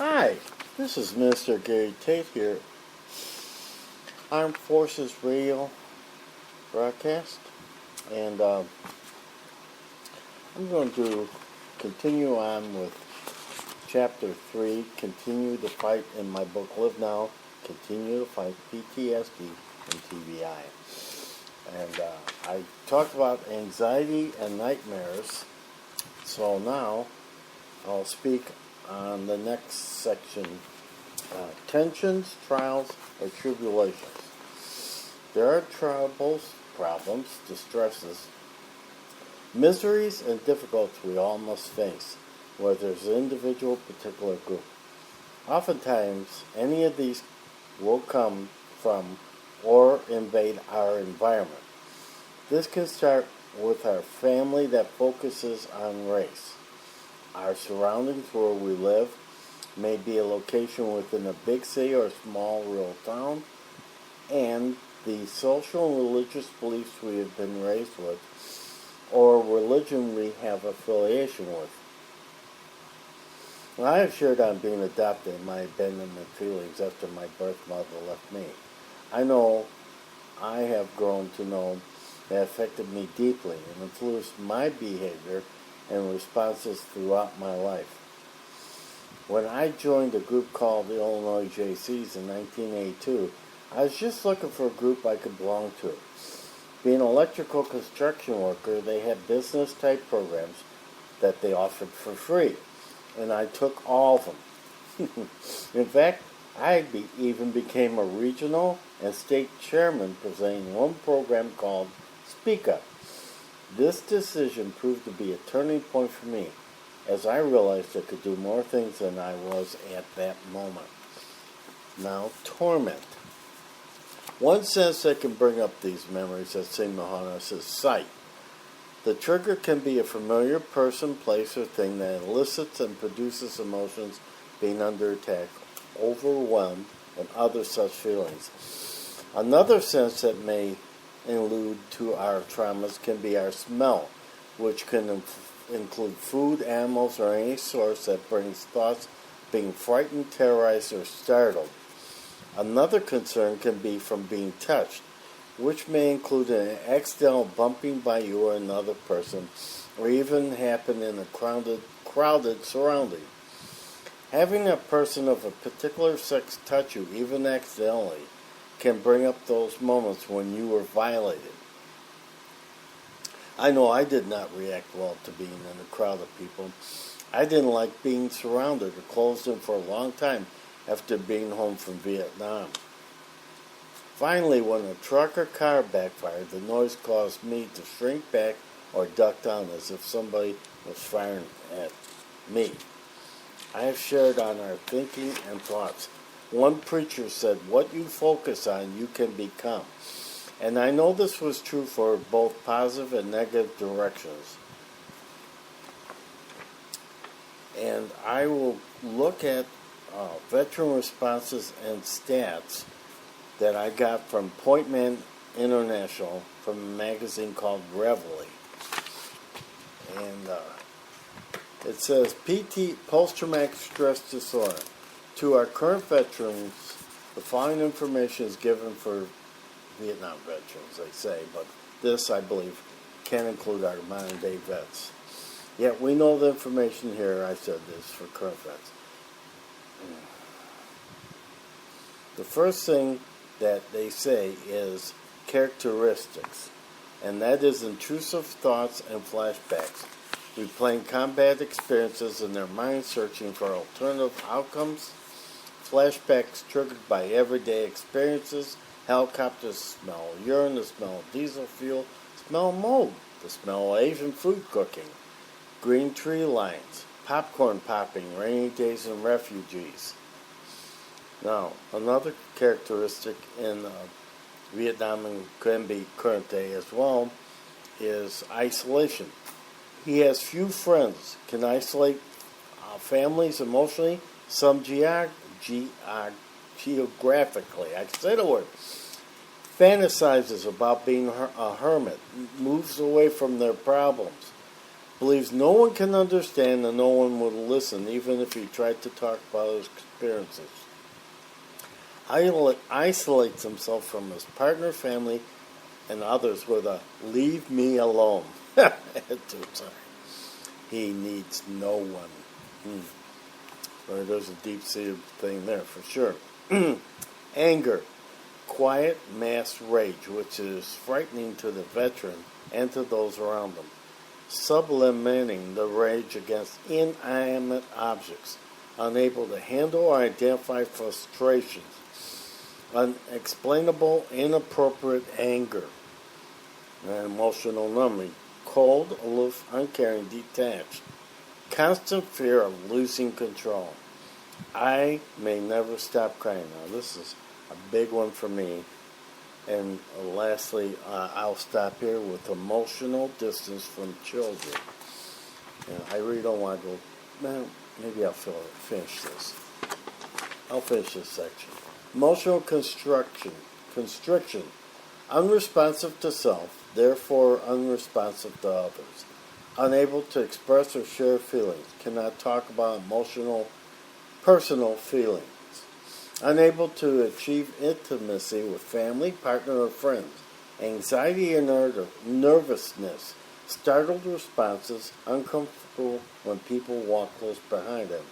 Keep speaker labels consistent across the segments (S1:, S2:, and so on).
S1: Hi, this is Minister Gary Tate here, Armed Forces Radio broadcast, and I'm going to continue on with Chapter 3, Continue to Fight in my book, Live Now, Continue to Fight PTSD and TBI. And I talked about anxiety and nightmares, so now I'll speak on the next section, tensions, trials, or tribulations. There are troubles, problems, distresses, miseries, and difficulties we all must face, whether it's an individual, particular group. Oftentimes, any of these will come from or invade our environment. This can start with our family that focuses on race. Our surroundings where we live may be a location within a big city or a small rural town, and the social and religious beliefs we have been raised with, or religion we have affiliation with. Well, I have shared on being adopted and my abandonment feelings after my birth mother left me. I know I have grown to know that affected me deeply and influenced my behavior and responses throughout my life. When I joined a group called the Illinois JCs in 1982, I was just looking for a group I could belong to. Being an electrical construction worker, they had business-type programs that they offered for free, and I took all of them. In fact, I even became a regional and state chairman presenting one program called Spreaker. This decision proved to be a turning point for me, as I realized I could do more things than I was at that moment. Now, torment. One sense that can bring up these memories that seem to haunt us is sight. The trigger can be a familiar person, place, or thing that elicits and produces emotions being under attack, overwhelmed, and other such feelings. Another sense that may allude to our traumas can be our smell, which can include food, animals, or any source that brings thoughts being frightened, terrorized, or startled. Another concern can be from being touched, which may include an accidental bumping by you or another person, or even happen in a crowded surrounding. Having a person of a particular sex touch you, even accidentally, can bring up those moments when you were violated. I know I did not react well to being in a crowd of people. I didn't like being surrounded or closed in for a long time after being home from Vietnam. Finally, when a truck or car backfired, the noise caused me to shrink back or duck down as if somebody was firing at me. I have shared on our thinking and thoughts. One preacher said, "What you focus on, you can become." And I know this was true for both positive and negative directions. And I will look at veteran responses and stats that I got from Point Man International from a magazine called Reveille. And it says, post-traumatic stress disorder. To our current veterans, the following information is given for Vietnam veterans, they say, but this, I believe, can include our modern-day vets. Yet we know the information here, I said this, for current vets. The first thing that they say is characteristics, and that is intrusive thoughts and flashbacks, replaying combat experiences in their mind, searching for alternative outcomes. Flashbacks triggered by everyday experiences, helicopters smell urine, the smell of diesel fuel, smell mold, the smell of Asian food cooking, green tree lines, popcorn popping, rainy days and refugees. Now, another characteristic in Vietnam and can be current day as well is isolation. He has few friends, can isolate families emotionally, some geographically. I can say the word. Fantasizes about being a hermit, moves away from their problems. Believes no one can understand and no one will listen, even if he tried to talk about his experiences. Isolates himself from his partner, family, and others with a "leave me alone" attitude. He needs no one. Or there's a deep-seated thing there for sure. Anger, quiet mass rage, which is frightening to the veteran and to those around him. Sublimating the rage against inanimate objects, unable to handle or identify frustrations. Unexplainable, inappropriate anger. And emotional numbing. Cold, aloof, uncaring, detached. Constant fear of losing control. I may never stop crying. Now, this is a big one for me. And lastly, I'll stop here with emotional distance from children. And I really don't want to go, man, maybe I'll finish this. I'll finish this section. Emotional constriction. Unresponsive to self, therefore unresponsive to others. Unable to express or share feelings. Cannot talk about personal feelings. Unable to achieve intimacy with family, partner, or friends. Anxiety and nervousness. Startled responses. Uncomfortable when people walk close behind him.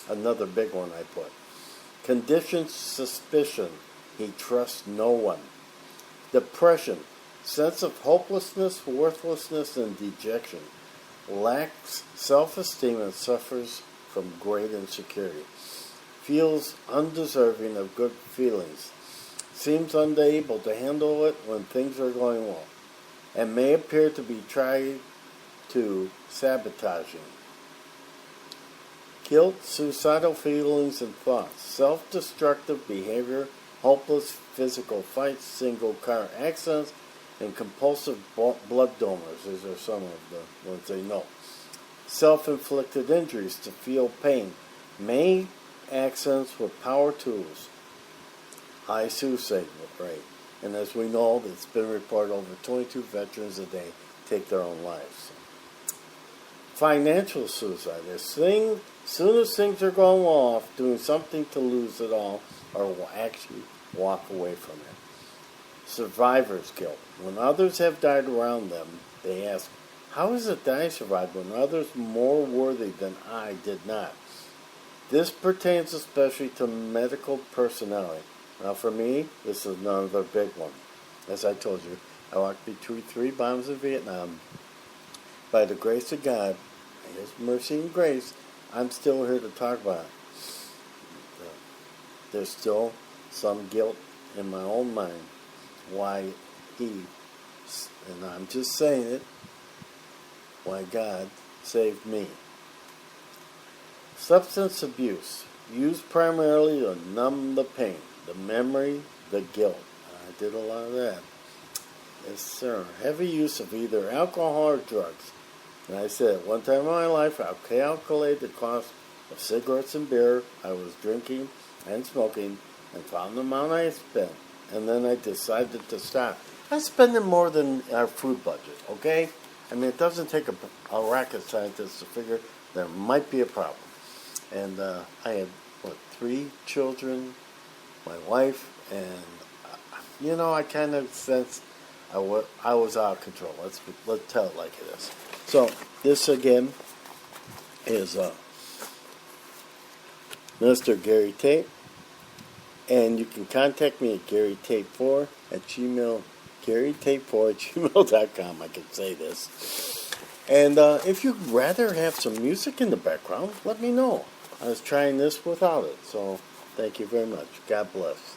S1: Another big one I put. Conditioned suspicion. He trusts no one. Depression. Sense of hopelessness, worthlessness, and dejection. Lacks self-esteem and suffers from great insecurity. Feels undeserving of good feelings. Seems unable to handle it when things are going well. And may appear to be trying to sabotage him. Guilt, suicidal feelings and thoughts. Self-destructive behavior. Hopeless physical fights. Single car accidents. And compulsive blood donors. These are some of the ones they know. Self-inflicted injuries to feel pain. May accidents with power tools. High suicide rate. And as we know, it's been reported over 22 veterans a day take their own lives. Financial suicide. As soon as things are going off, doing something to lose it all, or will actually walk away from it. Survivor's guilt. When others have died around them, they ask, how is it that I survived when others more worthy than I did not? This pertains especially to medical personnel. Now for me, this is another big one. As I told you, I walked between 3 bombs in Vietnam. By the grace of God, His mercy and grace, I'm still here to talk about it. There's still some guilt in my own mind why and I'm just saying it, why God saved me. Substance abuse, used primarily to numb the pain, the memory, the guilt. I did a lot of that. Yes, sir. Heavy use of either alcohol or drugs. And I said, at one time in my life, I calculated the cost of cigarettes and beer I was drinking and smoking and found the amount I spent. And then I decided to stop. I'm spending more than our food budget, okay? I mean, it doesn't take a rocket scientist to figure there might be a problem. And I had, 3 children, my wife, and, I kind of sensed I was out of control. Let's tell it like it is. So, this again is Mr. Gary Tate. And you can contact me at GaryTate4 at Gmail, GaryTate4 at gmail.com. I can say this. And if you'd rather have some music in the background, let me know. I was trying this without it. So, thank you very much. God bless.